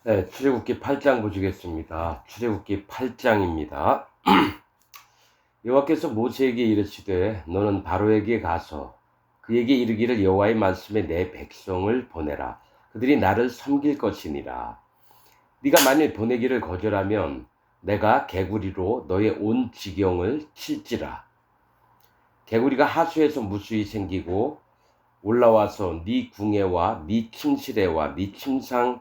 네, 출애굽기 8장 보시겠습니다. 출애굽기 8장입니다. 여호와께서 모세에게 이르시되 너는 바로에게 가서 그에게 이르기를 여호와의 말씀에 내 백성을 보내라. 그들이 나를 섬길 것이니라. 네가 만일 보내기를 거절하면 내가 개구리로 너의 온 지경을 칠지라. 개구리가 하수에서 무수히 생기고 올라와서 네 궁예와 네 침실에와 네 침상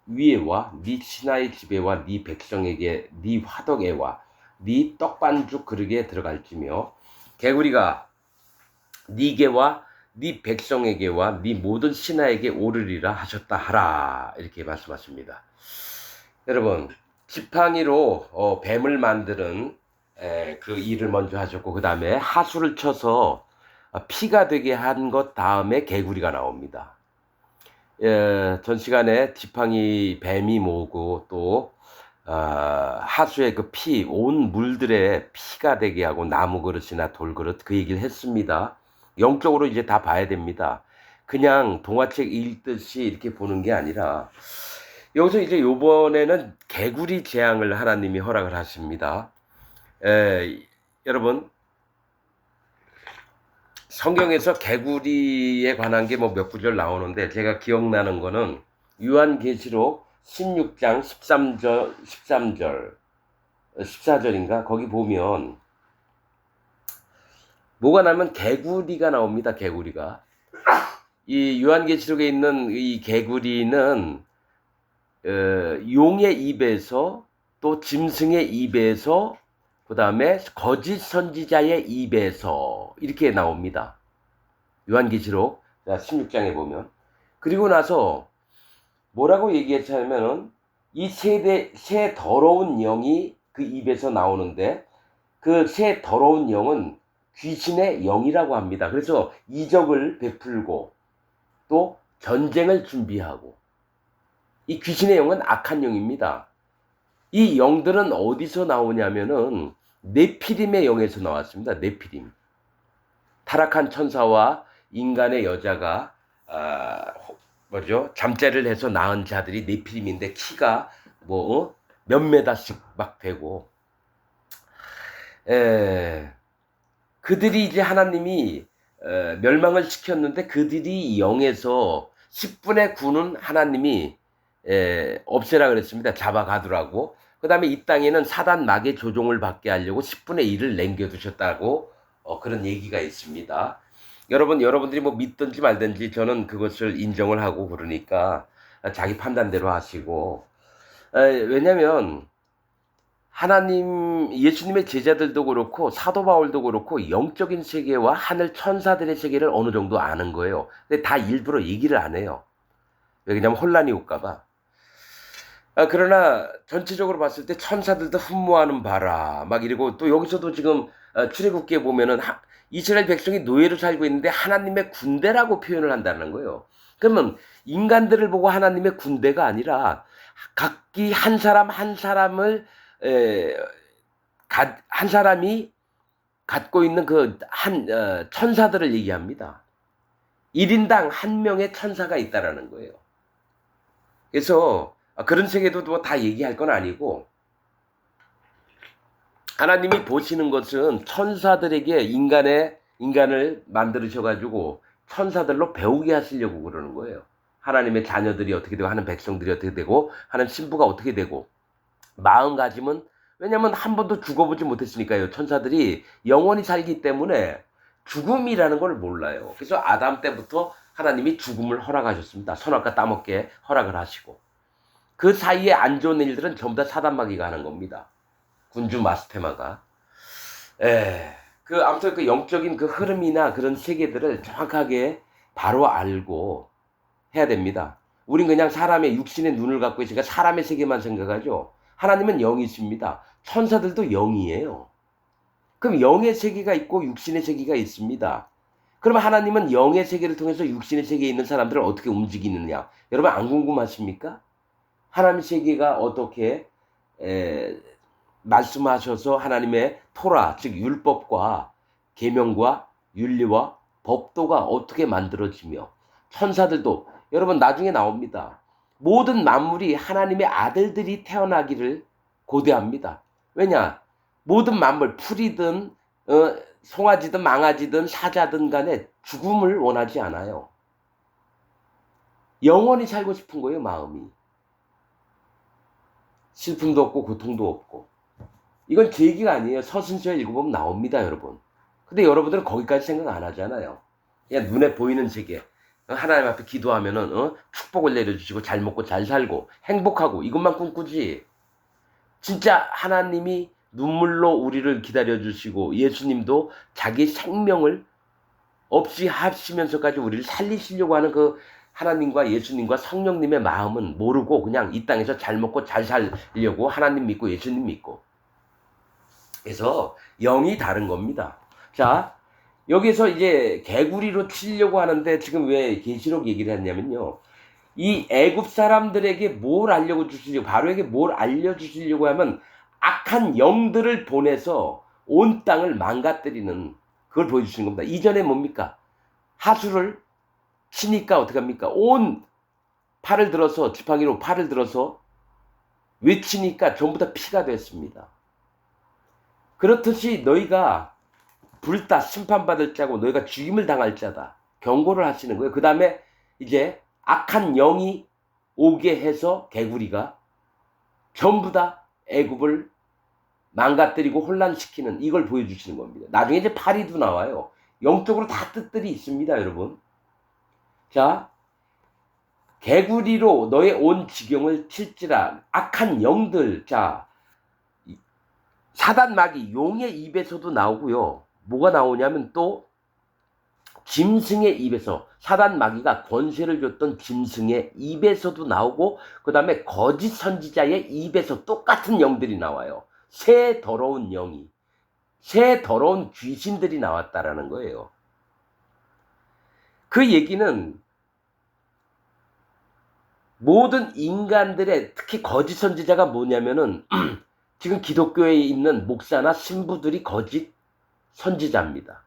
위에와 네 신하의 집에와 네 백성에게 네 화덕에와 네 떡반죽 그릇에 들어갈지며 개구리가 네게와 네 백성에게와 네 모든 신하에게 오르리라 하셨다 하라. 이렇게 말씀하십니다. 여러분, 지팡이로 뱀을 만드는 그 일을 먼저 하셨고, 그 다음에 하수를 쳐서 피가 되게 한 것 다음에 개구리가 나옵니다. 전 시간에 지팡이 뱀이 모으고 또 하수의 그 피, 온 물들의 피가 되게 하고 나무 그릇이나 돌 그릇 그 얘기를 했습니다. 영적으로 이제 다 봐야 됩니다. 그냥 동화책 읽듯이 이렇게 보는 게 아니라 여기서 이제 요번에는 개구리 재앙을 하나님이 허락을 하십니다. 여러분, 성경에서 개구리에 관한 게 뭐 몇 구절 나오는데 제가 기억나는 거는 요한계시록 16장 13절, 14절인가? 거기 보면 뭐가 나면 개구리가 나옵니다. 개구리가. 이 요한계시록에 있는 이 개구리는 용의 입에서 또 짐승의 입에서 그 다음에 거짓 선지자의 입에서 이렇게 나옵니다. 요한계시록 16장에 보면. 그리고 나서 뭐라고 얘기했냐면은 이 새 더러운 영이 그 입에서 나오는데 그 새 더러운 영은 귀신의 영이라고 합니다. 그래서 이적을 베풀고 또 전쟁을 준비하고 이 귀신의 영은 악한 영입니다. 이 영들은 어디서 나오냐면은 네피림의 영에서 나왔습니다. 네피림. 타락한 천사와 인간의 여자가 잠자리를 해서 낳은 자들이 네피림인데 키가 몇 메다씩 막 되고 그들이 이제 하나님이 멸망을 시켰는데 그들이 영에서 10분의 9는 하나님이 없애라 그랬습니다. 잡아가두라고. 그 다음에 이 땅에는 사단 마귀의 조종을 받게 하려고 10분의 1을 남겨두셨다고 그런 얘기가 있습니다. 여러분들이 뭐 믿든지 말든지 저는 그것을 인정을 하고 그러니까 자기 판단대로 하시고 왜냐면 하나님 예수님의 제자들도 그렇고 사도 바울도 그렇고 영적인 세계와 하늘 천사들의 세계를 어느 정도 아는 거예요. 근데 다 일부러 얘기를 안 해요. 왜냐면 혼란이 올까봐. 그러나 전체적으로 봤을 때 천사들도 흠모하는 바라 막 이러고 또 여기서도 지금 출애굽기에 보면은 이스라엘 백성이 노예로 살고 있는데 하나님의 군대라고 표현을 한다는 거예요. 그러면 인간들을 보고 하나님의 군대가 아니라 각기 한 사람 한 사람을 한 사람이 갖고 있는 그 천사들을 얘기합니다. 1인당 한 명의 천사가 있다라는 거예요. 그래서 그런 세계도 뭐 다 얘기할 건 아니고 하나님이 보시는 것은 천사들에게 인간을 만들으셔가지고 천사들로 배우게 하시려고 그러는 거예요. 하나님의 자녀들이 어떻게 되고 하는 백성들이 어떻게 되고 하는 신부가 어떻게 되고 마음가짐은 왜냐면 한 번도 죽어보지 못했으니까요. 천사들이 영원히 살기 때문에 죽음이라는 걸 몰라요. 그래서 아담 때부터 하나님이 죽음을 허락하셨습니다. 선악과 따먹게 허락을 하시고 그 사이에 안 좋은 일들은 전부 다 사단마귀가 하는 겁니다. 군주 마스테마가. 아무튼 그 영적인 그 흐름이나 그런 세계들을 정확하게 바로 알고 해야 됩니다. 우린 그냥 사람의 육신의 눈을 갖고 있으니까 사람의 세계만 생각하죠. 하나님은 영이십니다. 천사들도 영이에요. 그럼 영의 세계가 있고 육신의 세계가 있습니다. 그럼 하나님은 영의 세계를 통해서 육신의 세계에 있는 사람들을 어떻게 움직이느냐? 여러분 안 궁금하십니까? 하나님의 세계가 어떻게 말씀하셔서 하나님의 토라, 즉 율법과 계명과 윤리와 법도가 어떻게 만들어지며 천사들도 여러분 나중에 나옵니다. 모든 만물이 하나님의 아들들이 태어나기를 고대합니다. 왜냐? 모든 만물, 풀이든 송아지든 망아지든 사자든 간에 죽음을 원하지 않아요. 영원히 살고 싶은 거예요, 마음이. 슬픔도 없고 고통도 없고. 이건 제 얘기가 아니에요. 서신서에 읽어보면 나옵니다, 여러분. 근데 여러분들은 거기까지 생각 안 하잖아요. 그냥 눈에 보이는 세계. 하나님 앞에 기도하면은 축복을 내려주시고 잘 먹고 잘 살고 행복하고 이것만 꿈꾸지. 진짜 하나님이 눈물로 우리를 기다려주시고 예수님도 자기 생명을 없이 하시면서까지 우리를 살리시려고 하는 그 하나님과 예수님과 성령님의 마음은 모르고 그냥 이 땅에서 잘 먹고 잘 살려고 하나님 믿고 예수님 믿고. 그래서 영이 다른 겁니다. 자, 여기서 이제 개구리로 치려고 하는데 지금 왜 계시록 얘기를 했냐면요. 이 애굽 사람들에게 뭘 알려주시려고, 바로에게 뭘 알려주시려고 하면 악한 영들을 보내서 온 땅을 망가뜨리는 그걸 보여주시는 겁니다. 이전에 뭡니까? 하수를 치니까 어떻게 합니까? 온 팔을 들어서, 지팡이로 팔을 들어서 외치니까 전부 다 피가 됐습니다. 그렇듯이 너희가 불다 심판받을 자고 너희가 죽임을 당할 자다. 경고를 하시는 거예요. 그 다음에 이제 악한 영이 오게 해서 개구리가 전부 다 애굽을 망가뜨리고 혼란시키는 이걸 보여주시는 겁니다. 나중에 이제 파리도 나와요. 영적으로 다 뜻들이 있습니다, 여러분. 자, 개구리로 너의 온 지경을 칠지라. 악한 영들. 자, 사단 마귀 용의 입에서도 나오고요. 뭐가 나오냐면 또 짐승의 입에서, 사단 마귀가 권세를 줬던 짐승의 입에서도 나오고, 그 다음에 거짓 선지자의 입에서 똑같은 영들이 나와요. 새 더러운 영이, 새 더러운 귀신들이 나왔다라는 거예요. 그 얘기는 모든 인간들의, 특히 거짓 선지자가 뭐냐면은 지금 기독교에 있는 목사나 신부들이 거짓 선지자입니다.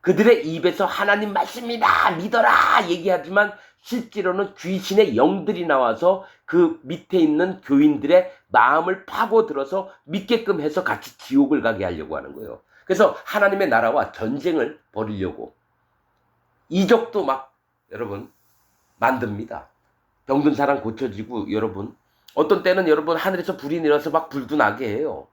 그들의 입에서 하나님 말씀이다 믿어라 얘기하지만 실제로는 귀신의 영들이 나와서 그 밑에 있는 교인들의 마음을 파고들어서 믿게끔 해서 같이 지옥을 가게 하려고 하는 거예요. 그래서 하나님의 나라와 전쟁을 벌이려고 이적도 막 여러분 만듭니다. 병든 사람 고쳐지고, 여러분 어떤 때는 여러분 하늘에서 불이 내려서 막 불도 나게 해요.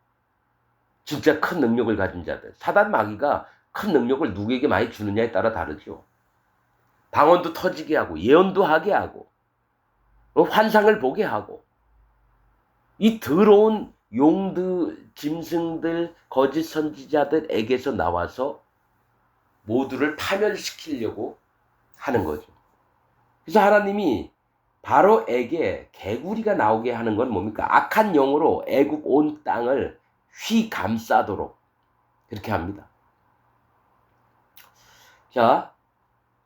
진짜 큰 능력을 가진 자들. 사단 마귀가 큰 능력을 누구에게 많이 주느냐에 따라 다르죠. 방언도 터지게 하고 예언도 하게 하고 환상을 보게 하고, 이 더러운 용들, 짐승들, 거짓 선지자들에게서 나와서 모두를 파멸시키려고 하는 거죠. 그래서 하나님이 바로에게 개구리가 나오게 하는 건 뭡니까? 악한 영으로 애굽 온 땅을 휘감싸도록 그렇게 합니다. 자,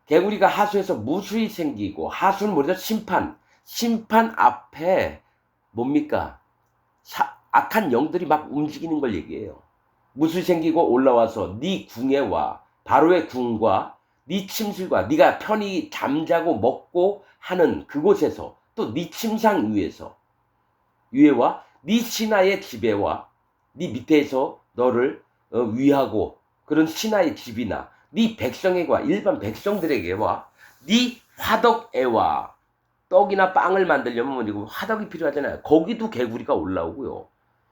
개구리가 하수에서 무수히 생기고, 하수는 뭐죠? 심판 앞에 뭡니까? 악한 영들이 막 움직이는 걸 얘기해요. 무수히 생기고 올라와서 네 궁에 와. 바로의 궁과 네 침실과 네가 편히 잠자고 먹고 하는 그곳에서, 또 네 침상 위에와 네 신하의 집에와 네 밑에서 너를 위하고 그런 신하의 집이나 네 백성에게와 일반 백성들에게와 네 화덕에와, 떡이나 빵을 만들려면 화덕이 필요하잖아요. 거기도 개구리가 올라오고요.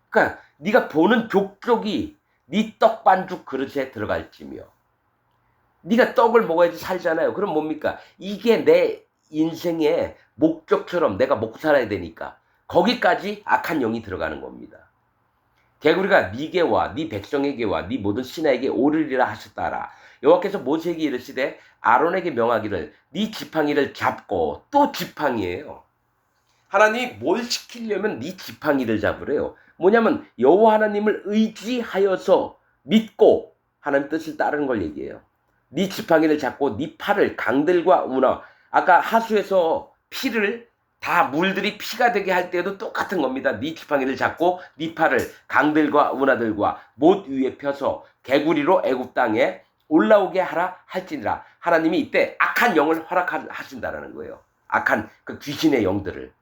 그러니까 네가 보는 족족이 네 떡 반죽 그릇에 들어갈지며, 네가 떡을 먹어야지 살잖아요. 그럼 뭡니까? 이게 내 인생의 목적처럼 내가 먹고 살아야 되니까 거기까지 악한 영이 들어가는 겁니다. 개구리가 네게와 네 백성에게와 네 모든 신하에게 오르리라 하셨다라. 여호와께서 모세에게 이르시되 아론에게 명하기를 네 지팡이를 잡고, 또 지팡이에요. 하나님이 뭘 시키려면 네 지팡이를 잡으래요. 뭐냐면 여호와 하나님을 의지하여서 믿고 하나님 뜻을 따르는 걸 얘기해요. 네 지팡이를 잡고 네 팔을 강들과 운하, 아까 하수에서 피를 다 물들이 피가 되게 할 때도 똑같은 겁니다. 네 지팡이를 잡고 네 팔을 강들과 운하들과 못 위에 펴서 개구리로 애굽 땅에 올라오게 하라 할지니라. 하나님이 이때 악한 영을 허락하신다라는 거예요. 악한 그 귀신의 영들을.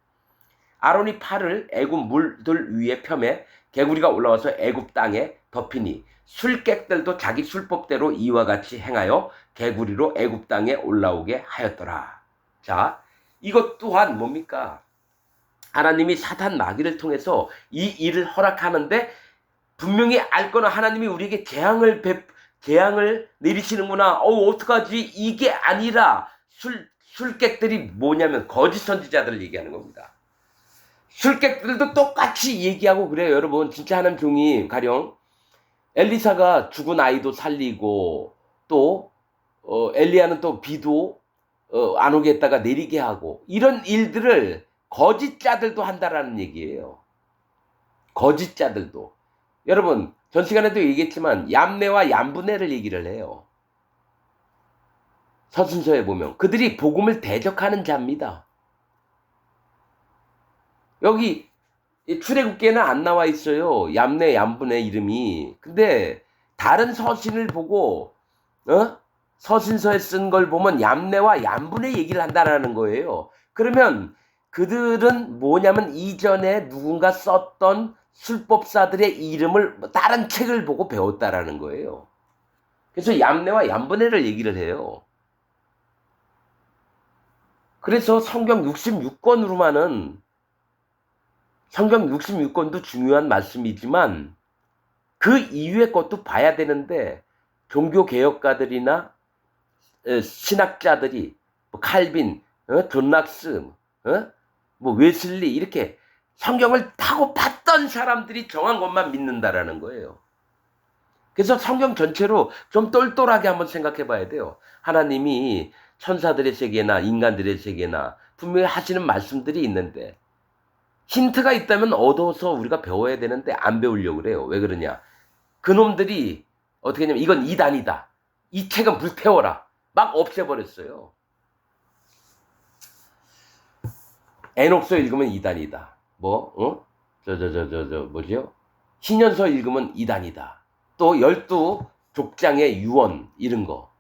아론이 팔을 애굽 물들 위에 펴매 개구리가 올라와서 애굽 땅에 덮이니 술객들도 자기 술법대로 이와 같이 행하여 개구리로 애굽 땅에 올라오게 하였더라. 자, 이것 또한 뭡니까? 하나님이 사탄 마귀를 통해서 이 일을 허락하는데 분명히 알 거는 하나님이 우리에게 재앙을 내리시는구나. 어떡하지? 이게 아니라 술객들이 뭐냐면 거짓 선지자들을 얘기하는 겁니다. 술객들도 똑같이 얘기하고 그래요. 여러분 진짜 하나님 종이 가령 엘리사가 죽은 아이도 살리고 또 엘리야는 또 비도 안 오게 했다가 내리게 하고 이런 일들을 거짓자들도 한다라는 얘기예요. 거짓자들도. 여러분 전 시간에도 얘기했지만 얌내와 얌분해를 얘기를 해요. 서신서에 보면 그들이 복음을 대적하는 자입니다. 여기 출애굽기에는 안 나와 있어요. 얌내 얌분의 이름이. 근데 다른 서신을 보고 서신서에 쓴 걸 보면 얌내와 얌분의 얘기를 한다라는 거예요. 그러면 그들은 뭐냐면 이전에 누군가 썼던 술법사들의 이름을 다른 책을 보고 배웠다라는 거예요. 그래서 얌내와 얌분해를 얘기를 해요. 그래서 성경 66권으로만은 성경 66권도 중요한 말씀이지만 그 이후의 것도 봐야 되는데 종교개혁가들이나 신학자들이 칼빈, 존 락스, 뭐 웨슬리 이렇게 성경을 파고 팠던 사람들이 정한 것만 믿는다라는 거예요. 그래서 성경 전체로 좀 똘똘하게 한번 생각해 봐야 돼요. 하나님이 천사들의 세계나 인간들의 세계나 분명히 하시는 말씀들이 있는데 힌트가 있다면 얻어서 우리가 배워야 되는데 안 배우려고 그래요. 왜 그러냐? 그놈들이 어떻게 하냐면 이건 이단이다. 이 책은 불태워라. 막 없애버렸어요. 에녹서 읽으면 이단이다. 뭐지요? 신년서 읽으면 이단이다. 또 12족장의 유언 이런 거.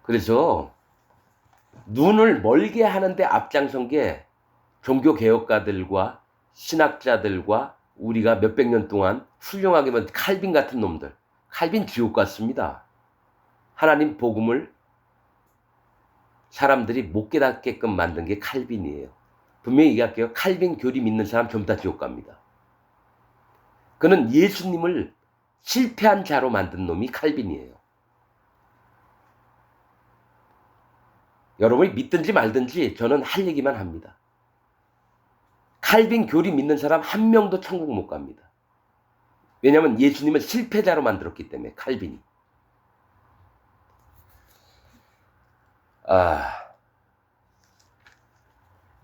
그래서 눈을 멀게 하는데 앞장선 게 종교개혁가들과 신학자들과 우리가 몇백 년 동안 훌륭하게 본 칼빈 같은 놈들. 칼빈 지옥 같습니다. 하나님 복음을 사람들이 못 깨닫게끔 만든 게 칼빈이에요. 분명히 얘기할게요. 칼빈 교리 믿는 사람 전부 다 지옥 갑니다. 그는 예수님을 실패한 자로 만든 놈이 칼빈이에요. 여러분이 믿든지 말든지 저는 할 얘기만 합니다. 칼빈 교리 믿는 사람 한 명도 천국 못 갑니다. 왜냐하면 예수님을 실패자로 만들었기 때문에 칼빈이.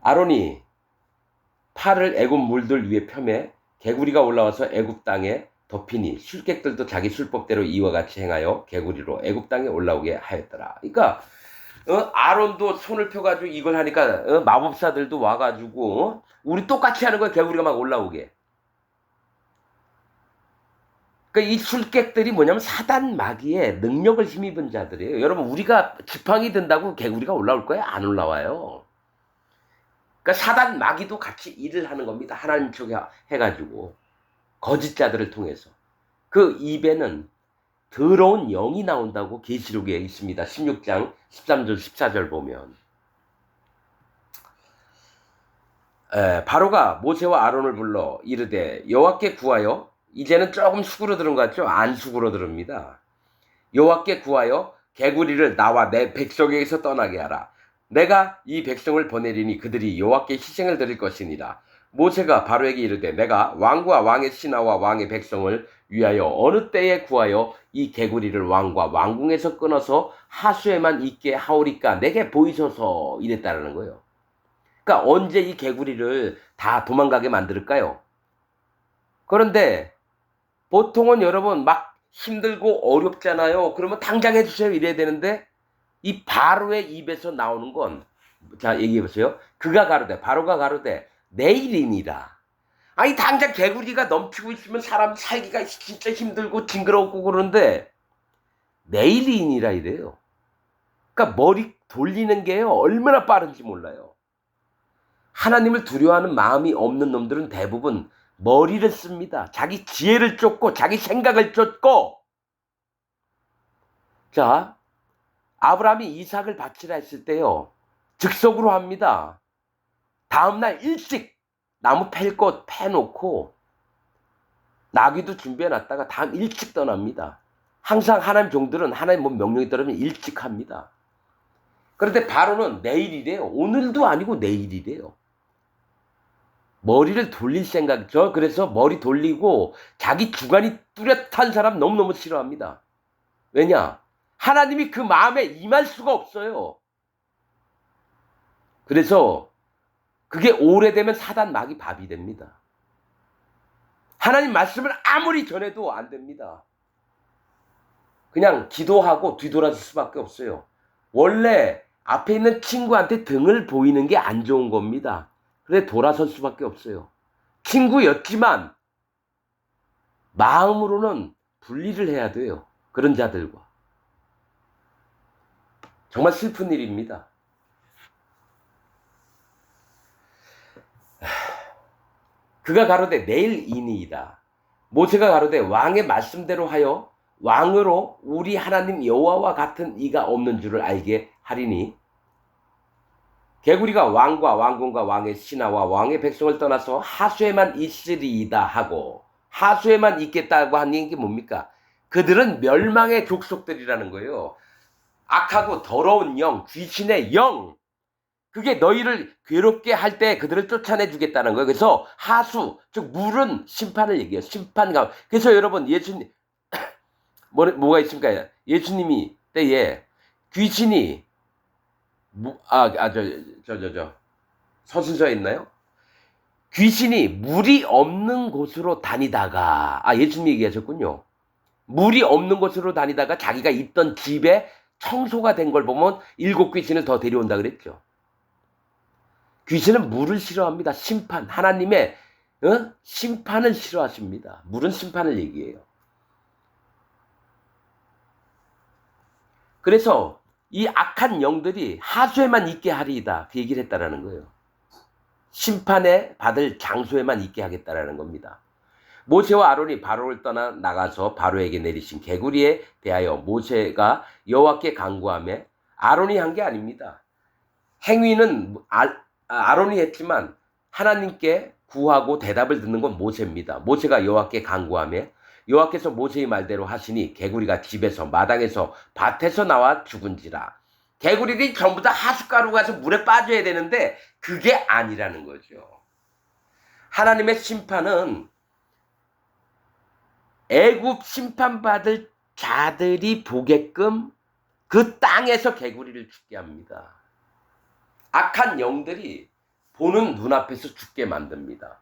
아론이 팔을 애굽 물들 위에 펴매 개구리가 올라와서 애굽 땅에 덮이니 술객들도 자기 술법대로 이와 같이 행하여 개구리로 애굽 땅에 올라오게 하였더라. 그러니까 아론도 손을 펴가지고 이걸 하니까 마법사들도 와가지고 우리 똑같이 하는 거야. 개구리가 막 올라오게. 그러니까 이 술객들이 뭐냐면 사단 마귀의 능력을 힘입은 자들이에요. 여러분 우리가 지팡이 든다고 개구리가 올라올 거예요? 안 올라와요. 그러니까 사단 마귀도 같이 일을 하는 겁니다. 하나님 쪽에 해가지고 거짓자들을 통해서 그 입에는 더러운 영이 나온다고 계시록에 있습니다. 16장 13절 14절 보면 바로가 모세와 아론을 불러 이르되 여호와께 구하여 이제는 조금 수그러들은 것 같죠? 안 수그러들습니다. 여호와께 구하여 개구리를 나와 내 백성에게서 떠나게 하라. 내가 이 백성을 보내리니 그들이 여호와께 희생을 드릴 것이니라. 모세가 바로에게 이르되 내가 왕과 왕의 신하와 왕의 백성을 위하여 어느 때에 구하여 이 개구리를 왕과 왕궁에서 끊어서 하수에만 있게 하오리까 내게 보이소서 이랬다라는 거예요. 그러니까 언제 이 개구리를 다 도망가게 만들까요? 그런데 보통은 여러분 막 힘들고 어렵잖아요. 그러면 당장 해주세요 이래야 되는데 이 바로의 입에서 나오는 건 자 얘기해 보세요. 바로가 가로되 내일이니라. 아니 당장 개구리가 넘치고 있으면 사람 살기가 진짜 힘들고 징그럽고 그러는데 내일이니라 이래요. 그러니까 머리 돌리는 게요 얼마나 빠른지 몰라요. 하나님을 두려워하는 마음이 없는 놈들은 대부분 머리를 씁니다. 자기 지혜를 쫓고 자기 생각을 쫓고. 자, 아브라함이 이삭을 바치라 했을 때요, 즉석으로 합니다. 다음날 일찍 나무 팰 것 패놓고 나귀도 준비해놨다가 다음 일찍 떠납니다. 항상 하나님 종들은 하나님 명령이 떨어지면 일찍 합니다. 그런데 바로는 내일이래요. 오늘도 아니고 내일이래요. 머리를 돌릴 생각이죠. 그래서 머리 돌리고 자기 주관이 뚜렷한 사람 너무너무 싫어합니다. 왜냐? 하나님이 그 마음에 임할 수가 없어요. 그래서 그게 오래되면 사단 마귀 밥이 됩니다. 하나님 말씀을 아무리 전해도 안 됩니다. 그냥 기도하고 뒤돌아설 수밖에 없어요. 원래 앞에 있는 친구한테 등을 보이는 게 안 좋은 겁니다. 그래 돌아설 수밖에 없어요. 친구였지만 마음으로는 분리를 해야 돼요. 그런 자들과. 정말 슬픈 일입니다. 그가 가로되 내일이니이다. 모세가 가로되 왕의 말씀대로 하여 왕으로 우리 하나님 여호와와 같은 이가 없는 줄을 알게 하리니, 개구리가 왕과 왕궁과 왕의 신하와 왕의 백성을 떠나서 하수에만 있으리이다 하고, 하수에만 있겠다고 하는 게 뭡니까? 그들은 멸망의 족속들이라는 거예요. 악하고 더러운 영, 귀신의 영, 그게 너희를 괴롭게 할 때 그들을 쫓아내 주겠다는 거예요. 그래서 하수, 즉 물은 심판을 얘기해요. 심판감. 그래서 여러분, 예수님 뭐가 있습니까? 예수님이 때에 귀신이 서신서에 있나요? 귀신이 물이 없는 곳으로 다니다가, 예수님이 얘기하셨군요. 물이 없는 곳으로 다니다가 자기가 있던 집에 청소가 된 걸 보면 7 귀신을 더 데려온다 그랬죠. 귀신은 물을 싫어합니다. 심판, 하나님의 심판을 싫어하십니다. 물은 심판을 얘기해요. 그래서 이 악한 영들이 하수에만 있게 하리이다, 그 얘기를 했다라는 거예요. 심판에 받을 장소에만 있게 하겠다라는 겁니다. 모세와 아론이 바로를 떠나 나가서 바로에게 내리신 개구리에 대하여 모세가 여호와께 간구하며, 아론이 한 게 아닙니다. 행위는 아론이 했지만 하나님께 구하고 대답을 듣는 건 모세입니다. 모세가 여호와께 간구하며 여호와께서 모세의 말대로 하시니 개구리가 집에서 마당에서 밭에서 나와 죽은지라. 개구리들이 전부 다 하숫가루 가서 물에 빠져야 되는데 그게 아니라는 거죠. 하나님의 심판은 애굽 심판받을 자들이 보게끔 그 땅에서 개구리를 죽게 합니다. 악한 영들이 보는 눈앞에서 죽게 만듭니다.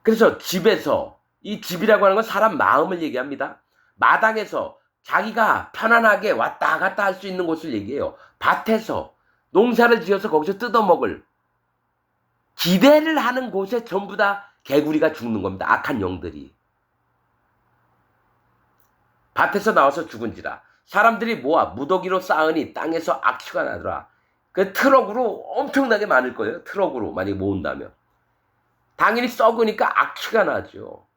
그래서 집에서, 이 집이라고 하는 건 사람 마음을 얘기합니다. 마당에서 자기가 편안하게 왔다 갔다 할 수 있는 곳을 얘기해요. 밭에서 농사를 지어서 거기서 뜯어먹을, 기대를 하는 곳에 전부 다 개구리가 죽는 겁니다. 악한 영들이. 밭에서 나와서 죽은지라. 사람들이 모아 무더기로 쌓으니 땅에서 악취가 나더라. 그 트럭으로 엄청나게 많을 거예요. 트럭으로 만약에 모은다면. 당연히 썩으니까 악취가 나죠.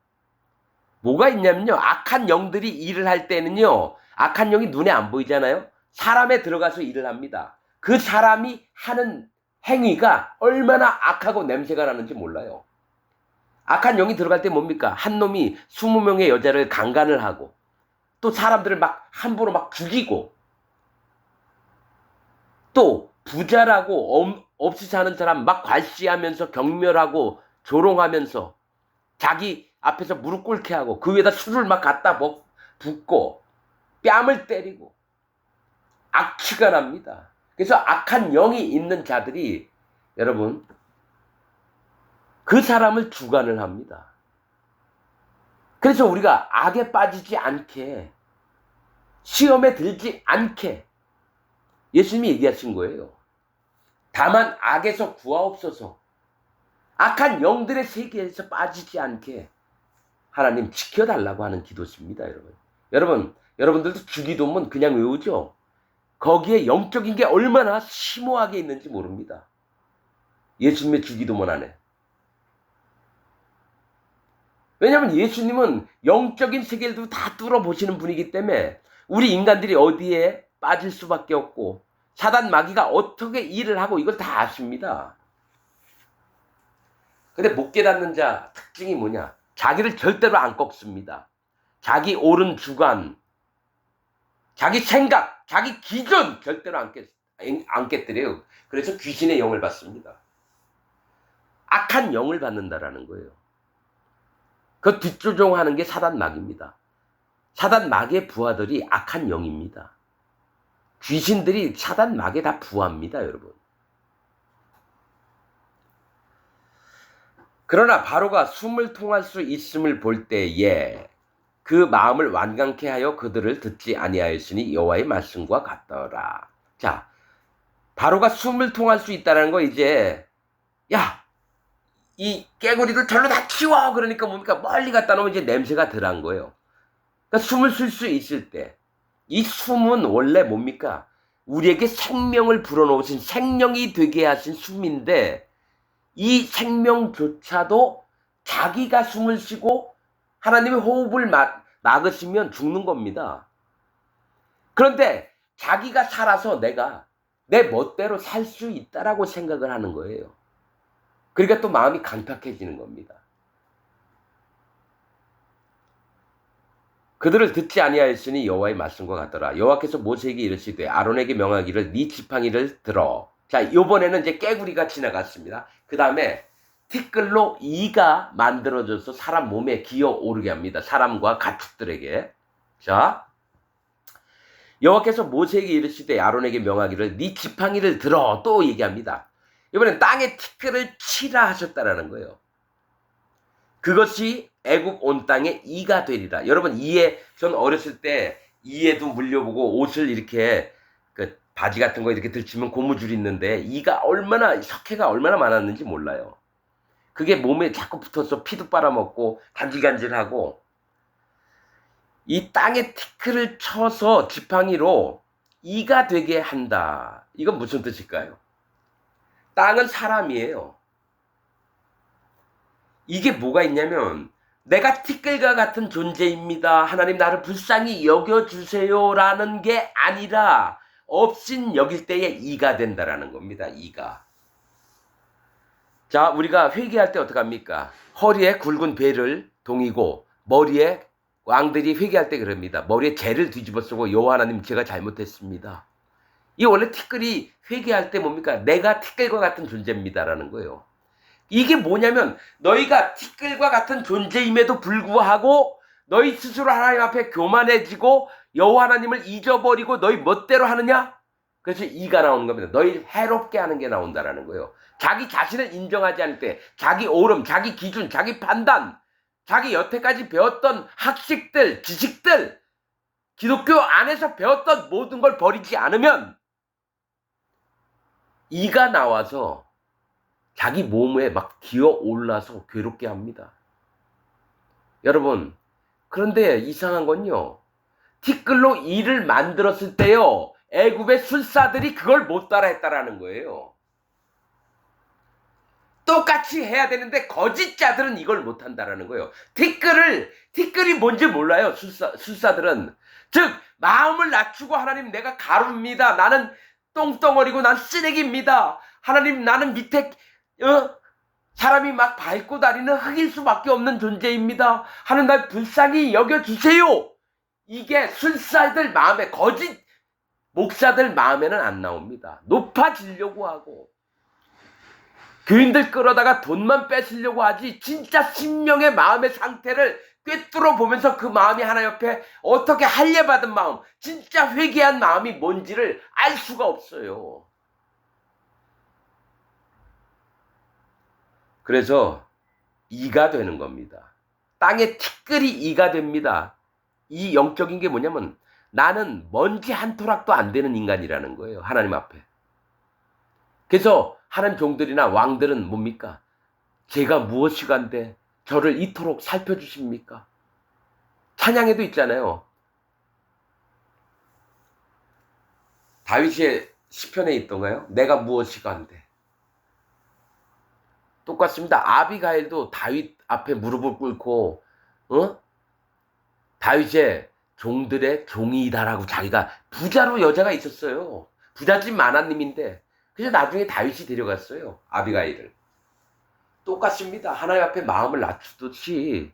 뭐가 있냐면요, 악한 영들이 일을 할 때는요, 악한 영이 눈에 안 보이잖아요. 사람에 들어가서 일을 합니다. 그 사람이 하는 행위가 얼마나 악하고 냄새가 나는지 몰라요. 악한 영이 들어갈 때 뭡니까? 한 놈이 20명의 여자를 강간을 하고 또 사람들을 막 함부로 막 죽이고, 또 부자라고 없이 사는 사람 막 괄시하면서 경멸하고 조롱하면서 자기 앞에서 무릎 꿇게 하고 그 위에다 술을 막 갖다 붓고 뺨을 때리고 악취가 납니다. 그래서 악한 영이 있는 자들이, 여러분, 그 사람을 주관을 합니다. 그래서 우리가 악에 빠지지 않게, 시험에 들지 않게 예수님이 얘기하신 거예요. 다만 악에서 구하옵소서. 악한 영들의 세계에서 빠지지 않게 하나님 지켜달라고 하는 기도십니다, 여러분. 여러분들도 주기도문 그냥 외우죠? 거기에 영적인 게 얼마나 심오하게 있는지 모릅니다. 예수님의 주기도문 안에. 왜냐하면 예수님은 영적인 세계도 다 뚫어보시는 분이기 때문에 우리 인간들이 어디에 빠질 수밖에 없고 사단 마귀가 어떻게 일을 하고 이걸 다 아십니다. 근데 못 깨닫는 자 특징이 뭐냐? 자기를 절대로 안 꺾습니다. 자기 옳은 주관, 자기 생각, 자기 기준 절대로 안 깨뜨려요. 그래서 귀신의 영을 받습니다. 악한 영을 받는다라는 거예요. 그 뒷조종하는 게 사단 마귀입니다. 사단 마귀의 부하들이 악한 영입니다. 귀신들이 사단 마귀에 다 부하입니다, 여러분. 그러나 바로가 숨을 통할 수 있음을 볼 때에 그 마음을 완강케 하여 그들을 듣지 아니하였으니 여호와의 말씀과 같더라. 자, 바로가 숨을 통할 수 있다는 거 이제 야, 이 깨구리들 절로 다 치워. 그러니까 뭡니까? 멀리 갖다 놓으면 이제 냄새가 덜한 거예요. 그러니까 숨을 쉴 수 있을 때 이 숨은 원래 뭡니까? 우리에게 생명을 불어넣으신 생명이 되게 하신 숨인데 이 생명조차도 자기가 숨을 쉬고 하나님의 호흡을 막으시면 죽는 겁니다. 그런데 자기가 살아서 내가 내 멋대로 살 수 있다라고 생각을 하는 거예요. 그러니까 또 마음이 강팍해지는 겁니다. 그들을 듣지 아니하였으니 여호와의 말씀과 같더라. 여호와께서 모세에게 이르시되 아론에게 명하기를 네 지팡이를 들어. 자, 요번에는 이제 깨구리가 지나갔습니다. 그 다음에 티끌로 이가 만들어져서 사람 몸에 기어 오르게 합니다. 사람과 가축들에게. 자, 여호와께서 모세에게 이르시되 아론에게 명하기를 네 지팡이를 들어. 또 얘기합니다. 이번엔 땅에 티끌을 치라 하셨다라는 거예요. 그것이 애굽 온 땅에 이가 되리라. 여러분, 전 어렸을 때 이에도 물려보고 옷을 이렇게 그 바지 같은 거 이렇게 들치면 고무줄이 있는데 이가 석회가 얼마나 많았는지 몰라요. 그게 몸에 자꾸 붙어서 피도 빨아먹고 간질간질하고 이 땅에 티끌을 쳐서 지팡이로 이가 되게 한다. 이건 무슨 뜻일까요? 땅은 사람이에요. 이게 뭐가 있냐면 내가 티끌과 같은 존재입니다. 하나님 나를 불쌍히 여겨주세요라는 게 아니라 없인 여길 때에 이가 된다라는 겁니다. 이가. 자, 우리가 회개할 때 어떡합니까? 허리에 굵은 배를 동이고 머리에 왕들이 회개할 때 그럽니다. 머리에 재를 뒤집어 쓰고 여호와 하나님 제가 잘못했습니다. 이 원래 티끌이 회개할 때 뭡니까? 내가 티끌과 같은 존재입니다라는 거예요. 이게 뭐냐면 너희가 티끌과 같은 존재임에도 불구하고 너희 스스로 하나님 앞에 교만해지고 여호와 하나님을 잊어버리고 너희 멋대로 하느냐? 그래서 이가 나오는 겁니다. 너희 해롭게 하는 게 나온다라는 거예요. 자기 자신을 인정하지 않을 때 자기 옳음, 자기 기준, 자기 판단, 자기 여태까지 배웠던 학식들, 지식들, 기독교 안에서 배웠던 모든 걸 버리지 않으면 이가 나와서 자기 몸에 막 기어 올라서 괴롭게 합니다. 여러분, 그런데 이상한 건요. 티끌로 이를 만들었을 때요. 애굽의 술사들이 그걸 못 따라 했다라는 거예요. 똑같이 해야 되는데 거짓자들은 이걸 못 한다라는 거예요. 티끌이 뭔지 몰라요. 술사들은. 즉 마음을 낮추고 하나님 내가 가루입니다. 나는 똥덩어리고 난 쓰레기입니다. 하나님 나는 밑에 사람이 막 밟고 다니는 흙일 수밖에 없는 존재입니다. 하는 날 불쌍히 여겨주세요. 이게 술사들 마음에 거짓 목사들 마음에는 안 나옵니다. 높아지려고 하고 교인들 끌어다가 돈만 뺏으려고 하지 진짜 신령의 마음의 상태를 꿰뚫어 보면서 그 마음이 하나 옆에 어떻게 할례받은 마음, 진짜 회개한 마음이 뭔지를 알 수가 없어요. 그래서 이가 되는 겁니다. 땅에 티끌이 이가 됩니다. 이 영적인 게 뭐냐면 나는 먼지 한 토락도 안 되는 인간이라는 거예요. 하나님 앞에. 그래서 하나님 종들이나 왕들은 뭡니까? 제가 무엇이간데 저를 이토록 살펴주십니까? 찬양에도 있잖아요. 다윗의 시편에 있던가요? 내가 무엇이간데 똑같습니다. 아비가일도 다윗 앞에 무릎을 꿇고 다윗의 종들의 종이다라고 자기가 부자로 여자가 있었어요. 부잣집 마나님인데 그래서 나중에 다윗이 데려갔어요. 아비가일을. 똑같습니다. 하나님 앞에 마음을 낮추듯이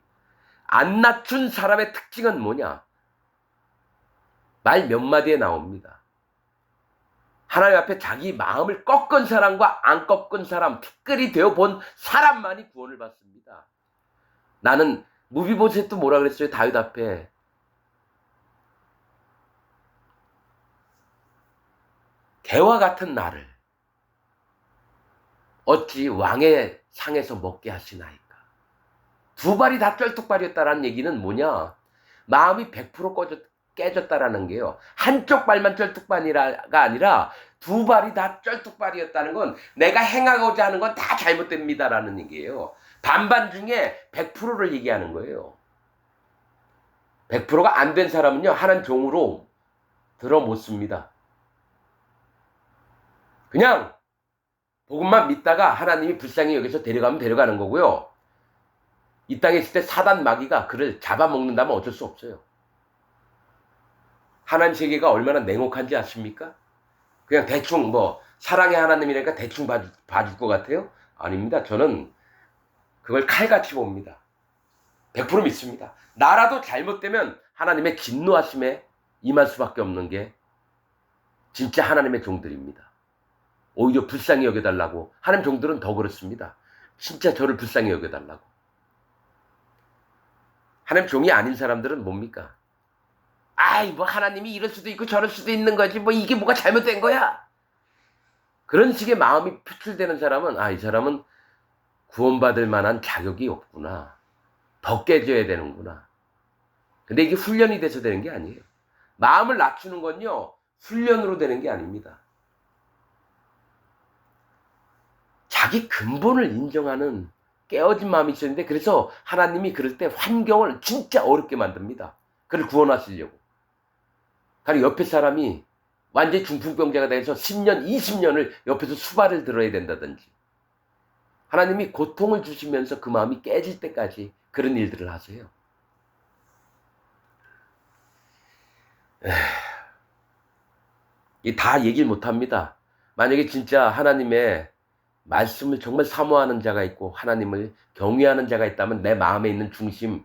안 낮춘 사람의 특징은 뭐냐? 말 몇 마디에 나옵니다. 하나님 앞에 자기 마음을 꺾은 사람과 안 꺾은 사람, 티끌이 되어 본 사람만이 구원을 받습니다. 나는 무비보셋도 뭐라 그랬어요? 다윗 앞에. 개와 같은 나를 어찌 왕의 상에서 먹게 하시나이까. 두 발이 다 쩔뚝발이었다라는 얘기는 뭐냐? 마음이 100% 깨졌다라는 게요. 한쪽 발만 쩔뚝발이가 아니라 두 발이 다 쩔뚝발이었다는 건 내가 행하고자 하는 건 다 잘못됩니다라는 얘기예요. 반반 중에 100%를 얘기하는 거예요. 100%가 안 된 사람은요, 하나님 종으로 들어 못 씁니다. 그냥 복음만 믿다가 하나님이 불쌍히 여기서 데려가면 데려가는 거고요. 이 땅에 있을 때 사단 마귀가 그를 잡아먹는다면 어쩔 수 없어요. 하나님 세계가 얼마나 냉혹한지 아십니까? 그냥 대충 사랑의 하나님이니까 대충 봐줄 것 같아요? 아닙니다. 저는 그걸 칼같이 봅니다. 100% 믿습니다. 나라도 잘못되면 하나님의 진노하심에 임할 수밖에 없는 게 진짜 하나님의 종들입니다. 오히려 불쌍히 여겨달라고. 하나님 종들은 더 그렇습니다. 진짜 저를 불쌍히 여겨달라고. 하나님 종이 아닌 사람들은 뭡니까? 아이, 하나님이 이럴 수도 있고 저럴 수도 있는 거지. 이게 뭐가 잘못된 거야? 그런 식의 마음이 표출되는 사람은, 이 사람은 구원받을 만한 자격이 없구나. 더 깨져야 되는구나. 근데 이게 훈련이 돼서 되는 게 아니에요. 마음을 낮추는 건요, 훈련으로 되는 게 아닙니다. 자기 근본을 인정하는 깨어진 마음이 있었는데, 그래서 하나님이 그럴 때 환경을 진짜 어렵게 만듭니다. 그를 구원하시려고. 가령 옆에 사람이 완전히 중풍병자가 돼서 10년, 20년을 옆에서 수발을 들어야 된다든지, 하나님이 고통을 주시면서 그 마음이 깨질 때까지 그런 일들을 하세요. 이 다 얘기를 못합니다. 만약에 진짜 하나님의 말씀을 정말 사모하는 자가 있고 하나님을 경외하는 자가 있다면 내 마음에 있는 중심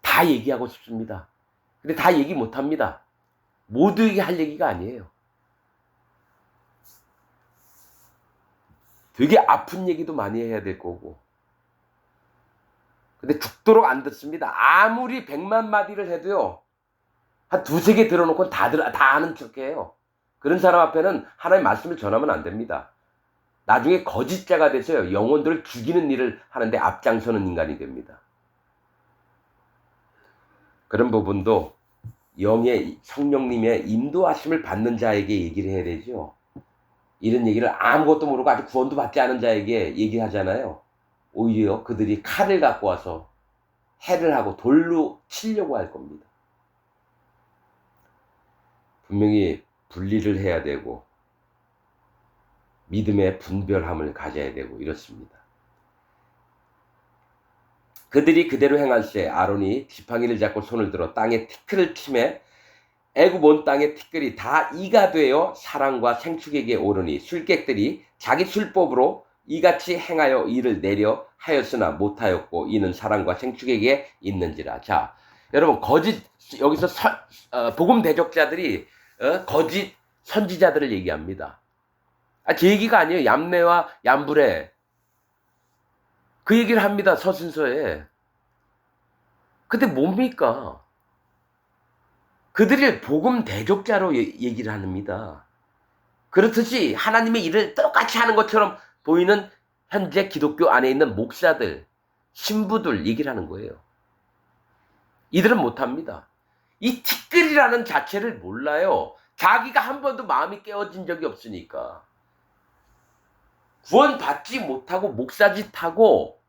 다 얘기하고 싶습니다. 근데 다 얘기 못합니다. 모두에게 할 얘기가 아니에요. 되게 아픈 얘기도 많이 해야 될 거고. 근데 죽도록 안 듣습니다. 아무리 100만 마디를 해도요, 한 두세 개 들어놓고 다 아는 척해요. 그런 사람 앞에는 하나님의 말씀을 전하면 안 됩니다. 나중에 거짓자가 돼서요, 영혼들을 죽이는 일을 하는데 앞장서는 인간이 됩니다. 그런 부분도 영의 성령님의 인도하심을 받는 자에게 얘기를 해야 되죠. 이런 얘기를 아무것도 모르고 아직 구원도 받지 않은 자에게 얘기하잖아요. 오히려 그들이 칼을 갖고 와서 해를 하고 돌로 치려고 할 겁니다. 분명히 분리를 해야 되고 믿음의 분별함을 가져야 되고 이렇습니다. 그들이 그대로 행할세 아론이 지팡이를 잡고 손을 들어 땅에 티끌을 치매 애굽 온 땅의 티끌이 다 이가 되어 사람과 생축에게 오르니 술객들이 자기 술법으로 이같이 행하여 이를 내려 하였으나 못하였고 이는 사람과 생축에게 있는지라. 자, 여러분 여기서 복음 대적자들이 거짓 선지자들을 얘기합니다. 제 얘기가 아니에요. 얌내와 얌불에 그 얘기를 합니다. 서신서에. 근데 뭡니까? 그들이 복음 대적자로 얘기를 합니다. 그렇듯이 하나님의 일을 똑같이 하는 것처럼 보이는 현재 기독교 안에 있는 목사들, 신부들 얘기를 하는 거예요. 이들은 못합니다. 이 티끌이라는 자체를 몰라요. 자기가 한 번도 마음이 깨어진 적이 없으니까. 구원 받지 못하고 목사짓하고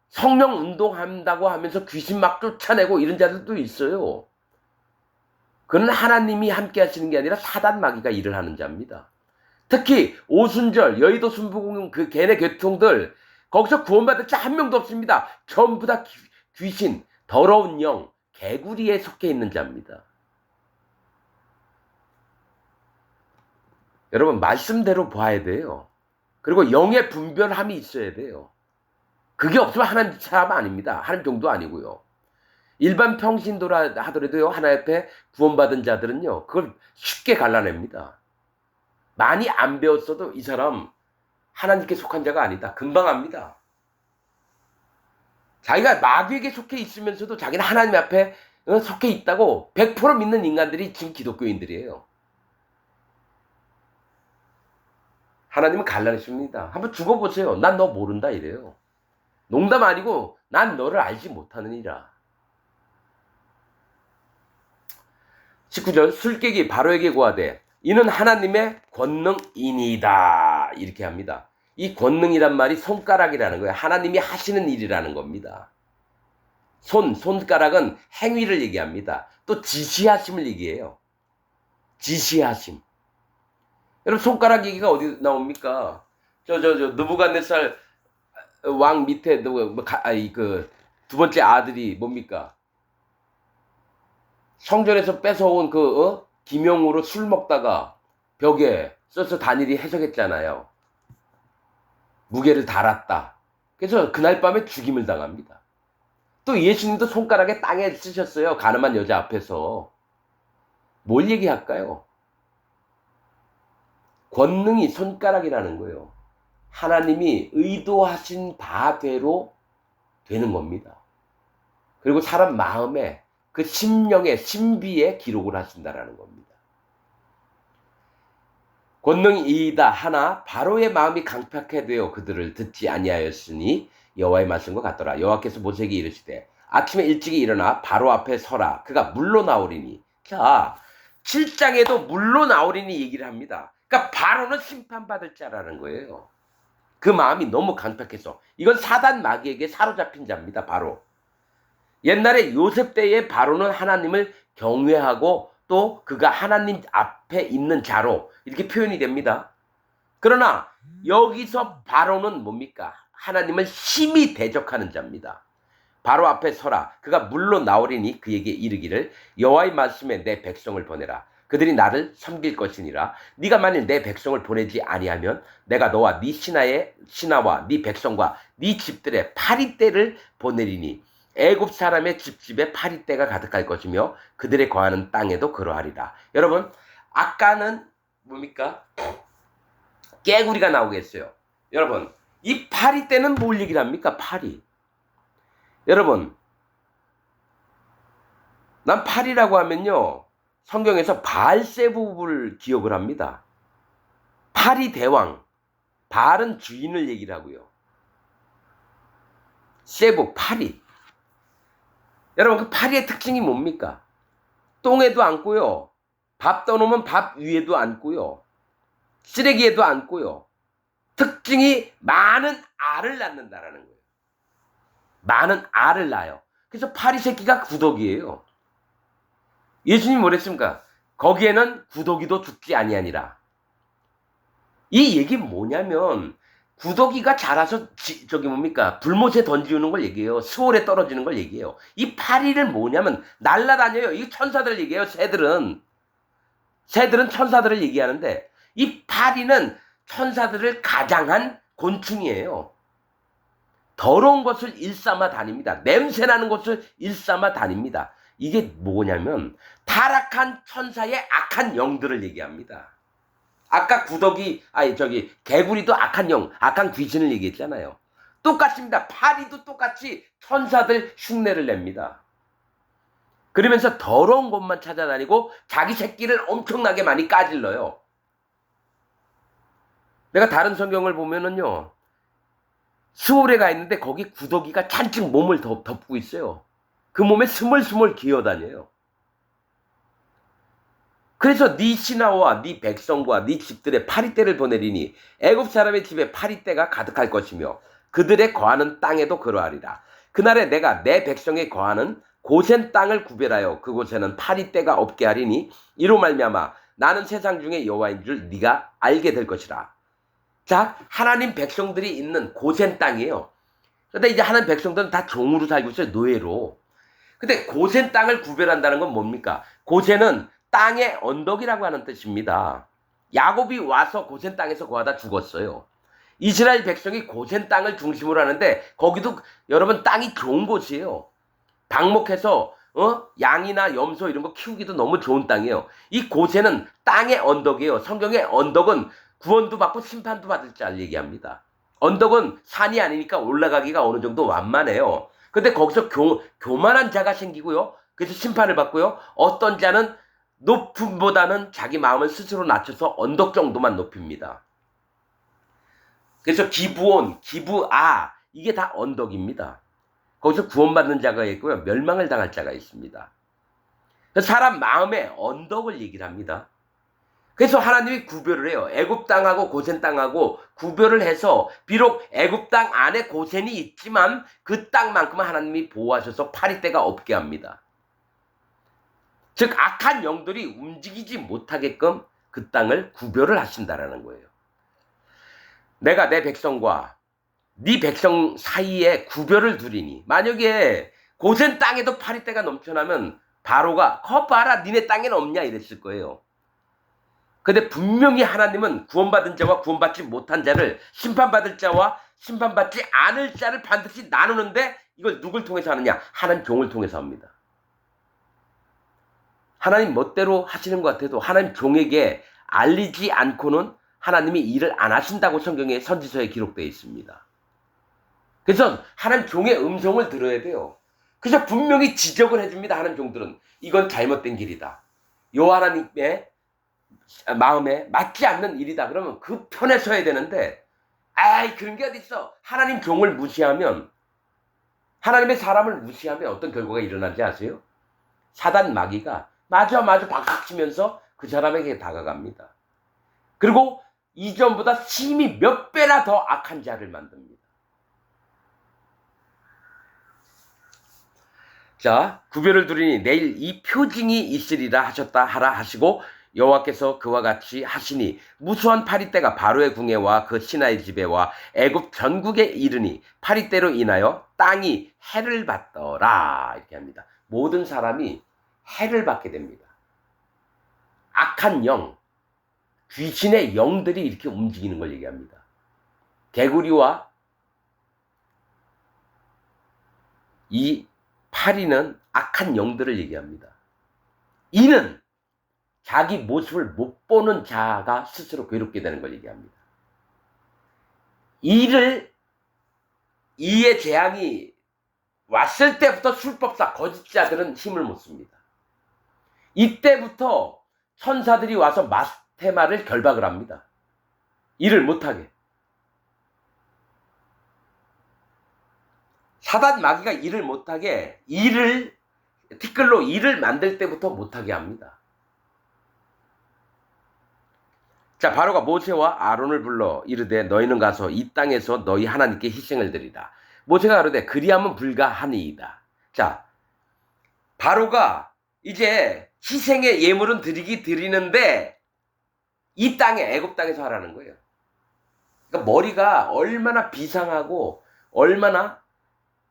성령 운동한다고 하면서 귀신 막 쫓아내고 이런 자들도 있어요. 그는 하나님이 함께 하시는 게 아니라 사단 마귀가 일을 하는 자입니다. 특히 오순절, 여의도 순복음 그 걔네 교통들 거기서 구원받을 자 한 명도 없습니다. 전부 다 귀신, 더러운 영, 개구리에 속해 있는 자입니다. 여러분, 말씀대로 봐야 돼요. 그리고 영의 분별함이 있어야 돼요. 그게 없으면 하나님 사람 아닙니다. 하나님 정도 아니고요. 일반 평신도라 하더라도요, 하나님 앞에 구원받은 자들은요, 그걸 쉽게 갈라냅니다. 많이 안 배웠어도 이 사람 하나님께 속한 자가 아니다. 금방 압니다. 자기가 마귀에게 속해 있으면서도 자기는 하나님 앞에 속해 있다고 100% 믿는 인간들이 지금 기독교인들이에요. 하나님은 갈라내십니다. 한번 죽어보세요. 난 너 모른다 이래요. 농담 아니고 난 너를 알지 못하느니라. 19절 술깨기 바로에게 고하되 이는 하나님의 권능이니이다 이렇게 합니다. 이 권능이란 말이 손가락이라는 거예요. 하나님이 하시는 일이라는 겁니다. 손가락은 행위를 얘기합니다. 또 지시하심을 얘기해요. 지시하심. 여러분, 손가락 얘기가 어디 나옵니까? 느부갓네살 왕 밑에 두 번째 아들이 뭡니까? 성전에서 뺏어온 기명으로 술 먹다가 벽에 써서 다니엘이 해석했잖아요. 무게를 달았다. 그래서 그날 밤에 죽임을 당합니다. 또 예수님도 손가락에 땅에 쓰셨어요. 가늠한 여자 앞에서. 뭘 얘기할까요? 권능이 손가락이라는 거예요. 하나님이 의도하신 바대로 되는 겁니다. 그리고 사람 마음에 그 심령의 신비에 기록을 하신다라는 겁니다. 권능이이다 하나 바로의 마음이 강팍해 되어 그들을 듣지 아니하였으니 여호와의 말씀과 같더라. 여호와께서 모세에게 이르시되 아침에 일찍이 일어나 바로 앞에 서라. 그가 물로 나오리니. 자, 7장에도 물로 나오리니 얘기를 합니다. 그러니까 바로는 심판받을 자라는 거예요. 그 마음이 너무 강팍해서. 이건 사단 마귀에게 사로잡힌 자입니다. 바로. 옛날에 요셉 때의 바로는 하나님을 경외하고 또 그가 하나님 앞에 있는 자로 이렇게 표현이 됩니다. 그러나 여기서 바로는 뭡니까? 하나님을 심히 대적하는 자입니다. 바로 앞에 서라. 그가 물로 나오리니 그에게 이르기를 여호와의 말씀에 내 백성을 보내라. 그들이 나를 섬길 것이니라. 네가 만일 내 백성을 보내지 아니하면 내가 너와 네 신하와 네 백성과 네 집들의 파리떼를 보내리니 애굽 사람의 집집에 파리떼가 가득할 것이며 그들의 거하는 땅에도 그러하리라. 여러분, 아까는 뭡니까? 깨구리가 나오겠어요. 여러분, 이 파리떼는 뭘 얘기를 합니까? 파리. 여러분, 난 파리라고 하면요, 성경에서 바알세부를 기억을 합니다. 파리 대왕, 바알은 주인을 얘기를 하고요. 세부, 파리. 여러분, 그 파리의 특징이 뭡니까? 똥에도 앉고요. 밥 떠놓으면 밥 위에도 앉고요. 쓰레기에도 앉고요. 특징이 많은 알을 낳는다라는 거예요. 많은 알을 낳아요. 그래서 파리 새끼가 구더기예요. 예수님이 뭐랬습니까? 거기에는 구더기도 죽지 아니하니라. 이 얘기 뭐냐면 구더기가 자라서 불못에 던지는 걸 얘기해요. 수월에 떨어지는 걸 얘기해요. 이 파리를 뭐냐면 날라다녀요. 이 천사들 얘기해요. 새들은 천사들을 얘기하는데 이 파리는 천사들을 가장한 곤충이에요. 더러운 것을 일삼아 다닙니다. 냄새나는 것을 일삼아 다닙니다. 이게 뭐냐면 타락한 천사의 악한 영들을 얘기합니다. 아까 개구리도 악한 영, 악한 귀신을 얘기했잖아요. 똑같습니다. 파리도 똑같이 천사들 흉내를 냅니다. 그러면서 더러운 곳만 찾아다니고 자기 새끼를 엄청나게 많이 까질러요. 내가 다른 성경을 보면은요, 스올에가 있는데 거기 구더기가 잔뜩 몸을 덮고 있어요. 그 몸에 스멀스멀 기어다녀요. 그래서 네 신하와 네 백성과 네 집들의 파리떼를 보내리니 애굽 사람의 집에 파리떼가 가득할 것이며 그들의 거하는 땅에도 그러하리라. 그날에 내가 내 백성의 거하는 고센 땅을 구별하여 그곳에는 파리떼가 없게 하리니 이로 말미암아 나는 세상 중에 여호와인 줄 네가 알게 될 것이라. 자, 하나님 백성들이 있는 고센 땅이에요. 근데 이제 하나님 백성들은 다 종으로 살고 있어요. 노예로. 근데 고센 땅을 구별한다는 건 뭡니까? 고센은 땅의 언덕이라고 하는 뜻입니다. 야곱이 와서 고센 땅에서 구하다 죽었어요. 이스라엘 백성이 고센 땅을 중심으로 하는데 거기도 여러분 땅이 좋은 곳이에요. 방목해서 양이나 염소 이런 거 키우기도 너무 좋은 땅이에요. 이 고센은 땅의 언덕이에요. 성경의 언덕은 구원도 받고 심판도 받을 자를 얘기합니다. 언덕은 산이 아니니까 올라가기가 어느 정도 완만해요. 근데 거기서 교만한 자가 생기고요. 그래서 심판을 받고요. 어떤 자는 높음보다는 자기 마음을 스스로 낮춰서 언덕 정도만 높입니다. 그래서 기브온, 기브아 이게 다 언덕입니다. 거기서 구원받는 자가 있고요. 멸망을 당할 자가 있습니다. 사람 마음의 언덕을 얘기를 합니다. 그래서 하나님이 구별을 해요. 애굽 땅하고 고센 땅하고 구별을 해서 비록 애굽 땅 안에 고센이 있지만 그 땅만큼은 하나님이 보호하셔서 파리떼가 없게 합니다. 즉 악한 영들이 움직이지 못하게끔 그 땅을 구별을 하신다라는 거예요. 내가 내 백성과 네 백성 사이에 구별을 두리니 만약에 고센 땅에도 파리떼가 넘쳐나면 바로가 거 봐라 니네 땅에는 없냐 이랬을 거예요. 근데 분명히 하나님은 구원받은 자와 구원받지 못한 자를 심판받을 자와 심판받지 않을 자를 반드시 나누는데 이걸 누굴 통해서 하느냐? 하나님 종을 통해서 합니다. 하나님 멋대로 하시는 것 같아도 하나님 종에게 알리지 않고는 하나님이 일을 안 하신다고 성경의 선지서에 기록되어 있습니다. 그래서 하나님 종의 음성을 들어야 돼요. 그래서 분명히 지적을 해줍니다. 하나님 종들은 이건 잘못된 길이다. 여호와 하나님의 마음에 맞지 않는 일이다. 그러면 그 편에 서야 되는데 아이 그런 게 어디 있어. 하나님 종을 무시하면 하나님의 사람을 무시하면 어떤 결과가 일어나지 아세요? 사단 마귀가 마주 박수치면서 그 사람에게 다가갑니다. 그리고 이전보다 심히 몇 배나 더 악한 자를 만듭니다. 자, 구별을 두리니 내일 이 표징이 있으리라 하셨다 하라 하시고 여호와께서 그와 같이 하시니 무수한 파리떼가 바로의 궁에와 그 신하의 집에와 애굽 전국에 이르니 파리떼로 인하여 땅이 해를 받더라 이렇게 합니다. 모든 사람이 해를 받게 됩니다. 악한 영, 귀신의 영들이 이렇게 움직이는 걸 얘기합니다. 개구리와 이 파리는 악한 영들을 얘기합니다. 이는 자기 모습을 못 보는 자가 스스로 괴롭게 되는 걸 얘기합니다. 이의 재앙이 왔을 때부터 술법사 거짓자들은 힘을 못 씁니다. 이때부터 천사들이 와서 마테마를 결박을 합니다. 일을 못하게. 사단 마귀가 일을 못하게 티끌로 일을 만들 때부터 못하게 합니다. 자, 바로가 모세와 아론을 불러 이르되 너희는 가서 이 땅에서 너희 하나님께 희생을 드리라. 모세가 가로되 그리하면 불가하니이다. 자, 바로가 이제 희생의 예물은 드리는데 이 땅에 애굽 땅에서 하라는 거예요. 그러니까 머리가 얼마나 비상하고 얼마나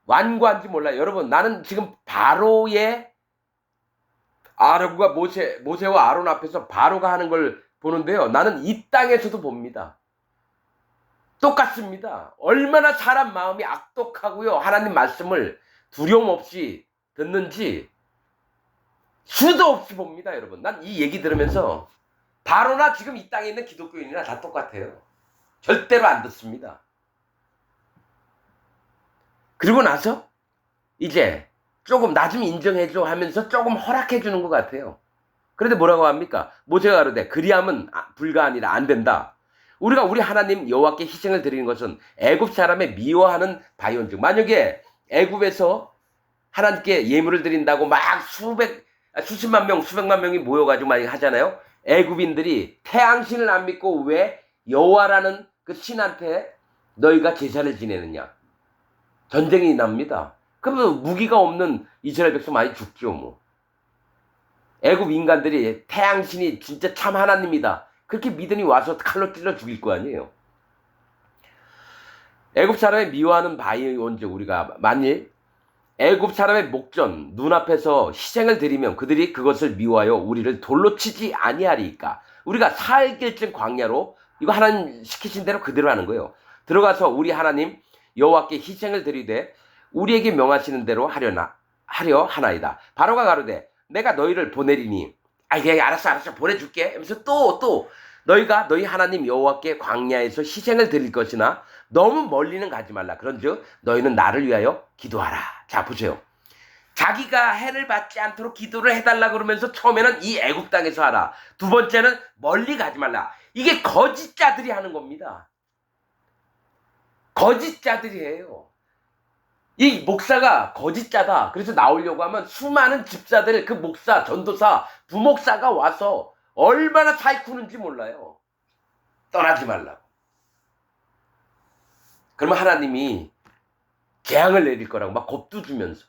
완고한지 몰라요. 여러분, 나는 지금 바로의 아론과 모세와 아론 앞에서 바로가 하는 걸 보는데요. 나는 이 땅에서도 봅니다. 똑같습니다. 얼마나 사람 마음이 악독하고요. 하나님 말씀을 두려움 없이 듣는지 수도 없이 봅니다, 여러분. 난 이 얘기 들으면서 바로나 지금 이 땅에 있는 기독교인이나 다 똑같아요. 절대로 안 듣습니다. 그리고 나서 이제 조금 나 좀 인정해줘 하면서 조금 허락해주는 것 같아요. 그런데 뭐라고 합니까? 모세가 가로되 그리하면 불가하니라 안 된다. 우리가 우리 하나님 여호와께 희생을 드리는 것은 애굽 사람의 미워하는 바이온즉 만약에 애굽에서 하나님께 예물을 드린다고 막 수십만 명, 수백만 명이 모여가지고 막 하잖아요. 애굽인들이 태양신을 안 믿고 왜 여호와라는 그 신한테 너희가 제사를 지내느냐. 전쟁이 납니다. 그러면 무기가 없는 이스라엘 백성 많이 죽죠, 뭐. 애굽 인간들이 태양신이 진짜 참 하나님이다. 그렇게 믿으니 와서 칼로 찔러 죽일 거 아니에요. 애굽 사람의 미워하는 바이 온즉 우리가 만일 애굽 사람의 목전 눈앞에서 희생을 드리면 그들이 그것을 미워하여 우리를 돌로 치지 아니하리이까. 우리가 4일길쯤 광야로 이거 하나님 시키신 대로 그대로 하는 거예요. 들어가서 우리 하나님 여호와께 희생을 드리되 우리에게 명하시는 대로 하려 하나이다. 바로가 가로되 내가 너희를 보내리니 그냥 알았어 보내줄게 하면서 또 너희가 너희 하나님 여호와께 광야에서 희생을 드릴 것이나 너무 멀리는 가지 말라. 그런즉 너희는 나를 위하여 기도하라. 자 보세요. 자기가 해를 받지 않도록 기도를 해달라 그러면서 처음에는 이 애굽 땅에서 하라. 두 번째는 멀리 가지 말라. 이게 거짓자들이 하는 겁니다. 거짓자들이 해요. 이 목사가 거짓자다. 그래서 나오려고 하면 수많은 집사들, 그 목사, 전도사, 부목사가 와서 얼마나 사이쿠는지 몰라요. 떠나지 말라고. 그러면 하나님이 재앙을 내릴 거라고 막 겁도 주면서.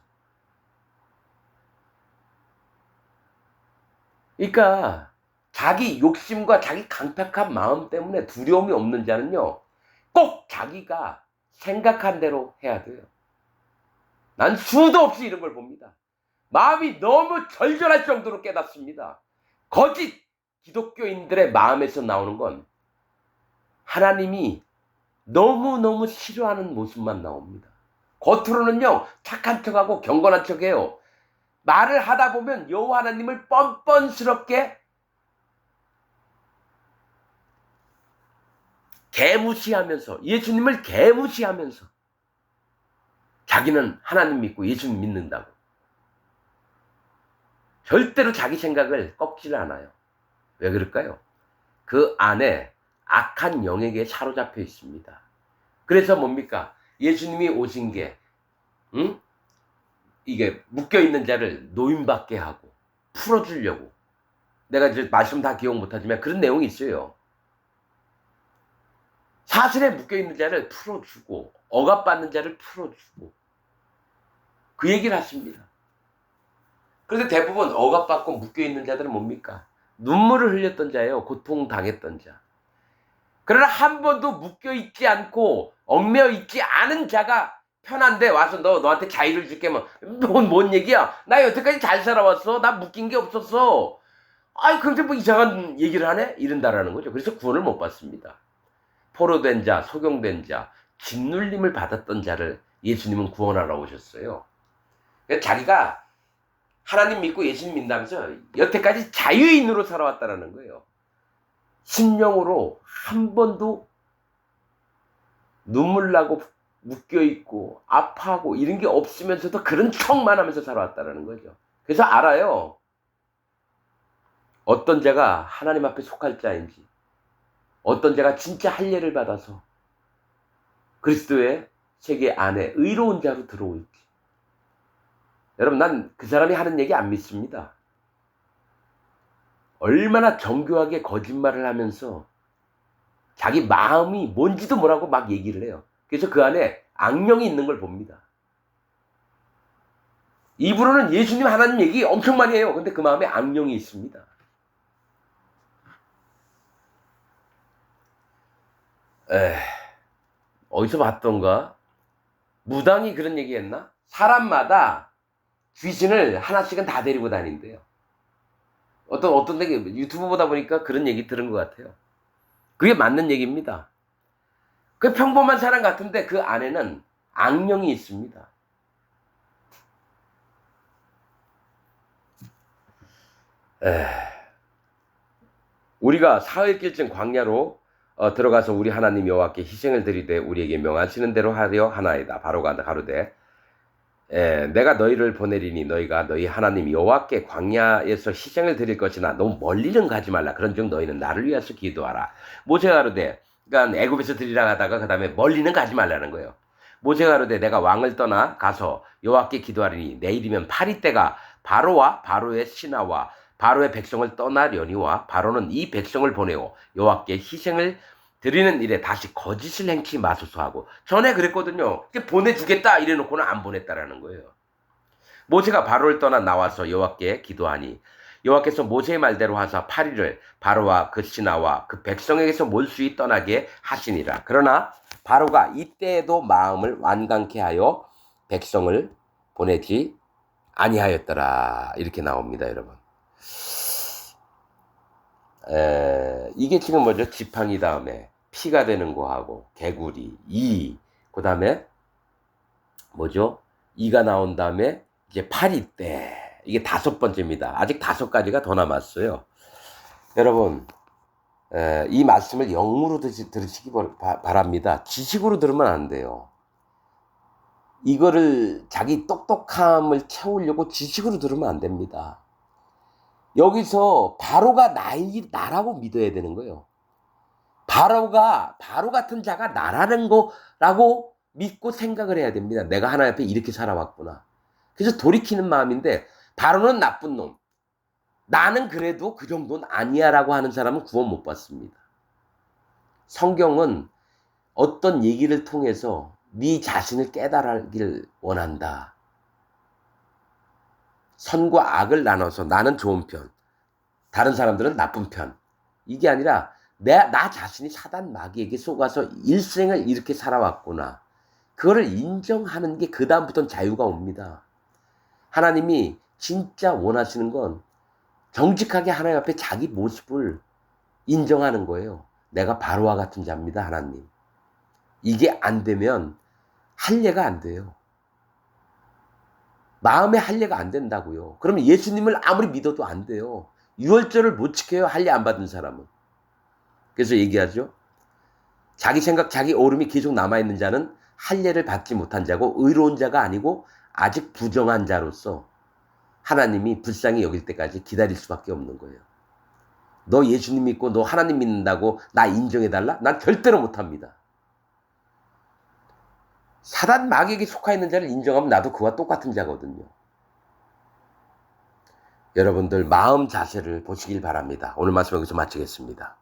그러니까 자기 욕심과 자기 강팍한 마음 때문에 두려움이 없는 자는요, 꼭 자기가 생각한 대로 해야 돼요. 난 수도 없이 이런 걸 봅니다. 마음이 너무 절절할 정도로 깨닫습니다. 거짓 기독교인들의 마음에서 나오는 건 하나님이 너무너무 싫어하는 모습만 나옵니다. 겉으로는요 착한 척하고 경건한 척해요. 말을 하다 보면 여호와 하나님을 뻔뻔스럽게 개무시하면서, 예수님을 개무시하면서 자기는 하나님 믿고 예수님 믿는다고. 절대로 자기 생각을 꺾지를 않아요. 왜 그럴까요? 그 안에 악한 영에게 사로잡혀 있습니다. 그래서 뭡니까? 예수님이 오신 게 이게 묶여있는 자를 노임받게 하고 풀어주려고. 내가 이제 말씀 다 기억 못하지만 그런 내용이 있어요. 사슬에 묶여있는 자를 풀어주고 억압받는 자를 풀어주고 그 얘기를 하십니다. 그런데 대부분 억압받고 묶여있는 자들은 뭡니까? 눈물을 흘렸던 자예요. 고통당했던 자. 그러나 한 번도 묶여있지 않고 얽매여있지 않은 자가 편한데 와서 너한테 자유를 줄게. 뭔 얘기야? 나 여태까지 잘 살아왔어. 나 묶인 게 없었어. 근데 뭐 이상한 얘기를 하네? 이런다라는 거죠. 그래서 구원을 못 받습니다. 포로된 자, 소경된 자, 짓눌림을 받았던 자를 예수님은 구원하러 오셨어요. 그러니까 자기가 하나님 믿고 예수님 믿다면서 여태까지 자유인으로 살아왔다라는 거예요. 심령으로 한 번도 눈물 나고 묶여있고 아파하고 이런 게 없으면서도 그런 척만 하면서 살아왔다라는 거죠. 그래서 알아요. 어떤 자가 하나님 앞에 속할 자인지, 어떤 자가 진짜 할례를 받아서 그리스도의 세계 안에 의로운 자로 들어올지. 여러분, 난 그 사람이 하는 얘기 안 믿습니다. 얼마나 정교하게 거짓말을 하면서 자기 마음이 뭔지도 모르고 막 얘기를 해요. 그래서 그 안에 악령이 있는 걸 봅니다. 입으로는 예수님 하나님 얘기 엄청 많이 해요. 근데 그 마음에 악령이 있습니다. 어디서 봤던가? 무당이 그런 얘기 했나? 사람마다 귀신을 하나씩은 다 데리고 다닌대요. 어떤 데 유튜브 보다 보니까 그런 얘기 들은 것 같아요. 그게 맞는 얘기입니다. 그 평범한 사람 같은데 그 안에는 악령이 있습니다. 우리가 사흘길쯤 광야로 들어가서 우리 하나님 여호와께 희생을 드리되 우리에게 명하시는 대로 하려 하나이다. 바로가 가로되 내가 너희를 보내리니 너희가 너희 하나님 여호와께 광야에서 희생을 드릴 것이나 너무 멀리는 가지 말라. 그런즉 너희는 나를 위해서 기도하라. 모세가 가로되, 그러니까 애굽에서 드리라 하다가 그 다음에 멀리는 가지 말라는 거예요. 모세가 가로되 내가 왕을 떠나 가서 여호와께 기도하리니 내일이면 파리 때가 바로와 바로의 신하와 바로의 백성을 떠나려니와 바로는 이 백성을 보내어 여호와께 희생을 드리는 일에 다시 거짓을 행치 마소서 하고. 전에 그랬거든요. 보내주겠다 이래놓고는 안 보냈다라는 거예요. 모세가 바로를 떠나 나와서 여호와께 기도하니 여호와께서 모세의 말대로 하사 파리를 바로와 그 신하와 그 백성에게서 몰수히 떠나게 하시니라. 그러나 바로가 이때에도 마음을 완강케 하여 백성을 보내지 아니하였더라. 이렇게 나옵니다, 여러분. 이게 지금 뭐죠? 지팡이 다음에 피가 되는 거하고 개구리, 그 다음에 뭐죠? 이가 나온 다음에 이제 파리 때, 이게 5번째입니다. 아직 5가지가 더 남았어요. 여러분, 이 말씀을 영으로 들으시기 바랍니다. 지식으로 들으면 안 돼요. 이거를 자기 똑똑함을 채우려고 지식으로 들으면 안 됩니다. 여기서 바로가 나라고 믿어야 되는 거예요. 바로 같은 자가 나라는 거라고 믿고 생각을 해야 됩니다. 내가 하나님 앞에 이렇게 살아왔구나. 그래서 돌이키는 마음인데, 바로는 나쁜 놈, 나는 그래도 그 정도는 아니야 라고 하는 사람은 구원 못 받습니다. 성경은 어떤 얘기를 통해서 네 자신을 깨달기를 원한다. 선과 악을 나눠서 나는 좋은 편, 다른 사람들은 나쁜 편. 이게 아니라 나 자신이 사단 마귀에게 속아서 일생을 이렇게 살아왔구나. 그거를 인정하는 게 그 다음부터는 자유가 옵니다. 하나님이 진짜 원하시는 건 정직하게 하나님 앞에 자기 모습을 인정하는 거예요. 내가 바로와 같은 자입니다, 하나님. 이게 안 되면 할례가 안 돼요. 마음의 할례가 안 된다고요. 그러면 예수님을 아무리 믿어도 안 돼요. 유월절을 못 지켜요, 할례 안 받은 사람은. 그래서 얘기하죠. 자기 생각, 자기 오름이 계속 남아있는 자는 할례를 받지 못한 자고 의로운 자가 아니고 아직 부정한 자로서 하나님이 불쌍히 여길 때까지 기다릴 수밖에 없는 거예요. 너 예수님 믿고 너 하나님 믿는다고 나 인정해달라? 난 절대로 못합니다. 사단 마귀에게 속하 있는 자를 인정하면 나도 그와 똑같은 자거든요. 여러분들 마음 자세를 보시길 바랍니다. 오늘 말씀 여기서 마치겠습니다.